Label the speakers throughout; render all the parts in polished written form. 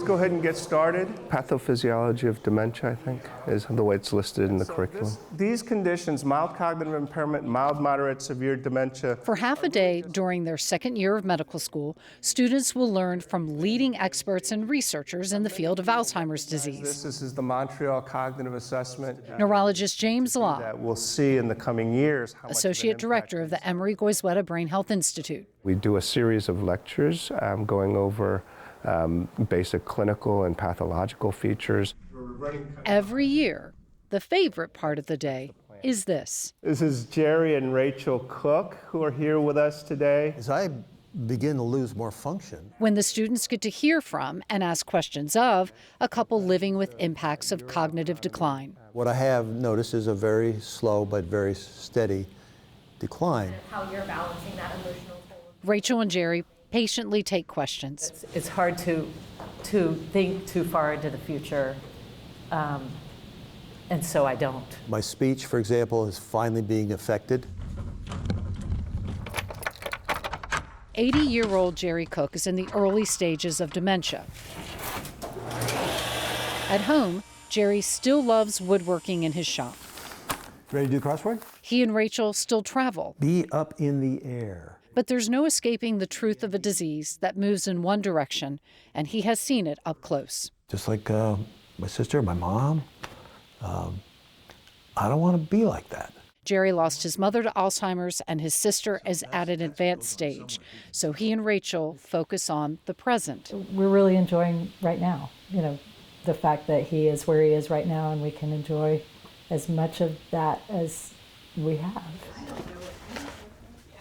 Speaker 1: go ahead and get started. Pathophysiology of dementia, I think, is the way it's listed in the curriculum. These conditions, mild cognitive impairment, mild, moderate, severe dementia.
Speaker 2: For half a day during their second year of medical school, students will learn from leading experts and researchers in the field of Alzheimer's disease.
Speaker 1: This is the Montreal Cognitive Assessment.
Speaker 2: Neurologist James Law,
Speaker 1: That we'll see in the coming years.
Speaker 2: Associate Director of the Emory Goizueta Brain Health Institute.
Speaker 1: We do a series of lectures going over basic clinical and pathological features.
Speaker 2: Every year, the favorite part of the day is this.
Speaker 1: This is Jerry and Rachel Cook, who are here with us today.
Speaker 3: As I begin to lose more function,
Speaker 2: When the students get to hear from and ask questions of a couple living with impacts of cognitive decline.
Speaker 3: what I have noticed is a very slow but very steady decline.
Speaker 4: How you're balancing that emotional toll.
Speaker 2: Rachel and Jerry patiently take questions.
Speaker 5: It's hard to think too far into the future, and so I don't.
Speaker 3: My speech, for example, is finally being affected.
Speaker 2: 80-year-old Jerry Cook is in the early stages of dementia. At home, Jerry still loves woodworking in his shop.
Speaker 3: Ready to do crossword?
Speaker 2: He and Rachel still travel,
Speaker 3: Be up in the air.
Speaker 2: but there's no escaping the truth of a disease that moves in one direction, and he has seen it up close.
Speaker 3: Just like my sister, my mom. I don't want to be like that.
Speaker 2: Jerry lost his mother to Alzheimer's, and his sister is at an advanced stage, so he and Rachel focus on the present.
Speaker 6: We're really enjoying right now, the fact that he is where he is right now, and we can enjoy as much of that as we have.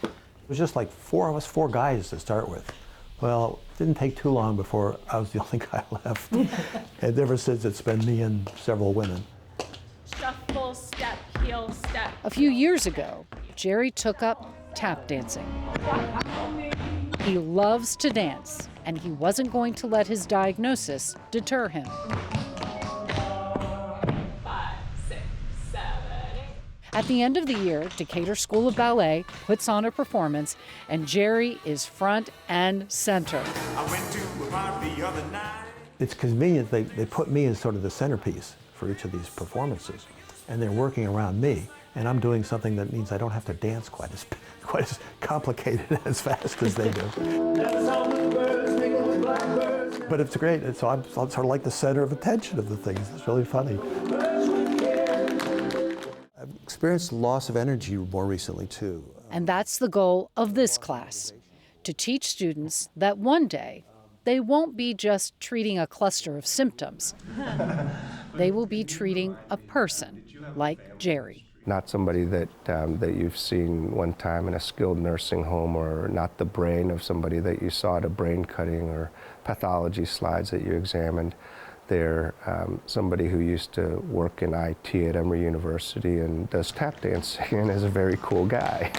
Speaker 3: It was just like four guys to start with. Well, it didn't take too long before I was the only guy left. And ever since, it's been me and several women.
Speaker 4: Shuffle, step, heel, step.
Speaker 2: A few years ago, Jerry took up tap dancing. He loves to dance, and he wasn't going to let his diagnosis deter him.
Speaker 4: 5, 6, 7, 8.
Speaker 2: At the end of the year, Decatur School of Ballet puts on a performance, and Jerry is front and center.
Speaker 7: I went to a bar the other night.
Speaker 3: It's convenient they put me as sort of the centerpiece for each of these performances, and they're working around me, and I'm doing something that means I don't have to dance quite as complicated and as fast as they do. But it's great, so I'm sort of like the center of attention of the things. It's really funny. I've experienced loss of energy more recently too.
Speaker 2: And that's the goal of this class, to teach students that one day they won't be just treating a cluster of symptoms. They will be treating a person like Jerry.
Speaker 1: Not somebody that you've seen one time in a skilled nursing home, or not the brain of somebody that you saw at a brain cutting or pathology slides that you examined. They're somebody who used to work in IT at Emory University and does tap dancing and is a very cool guy.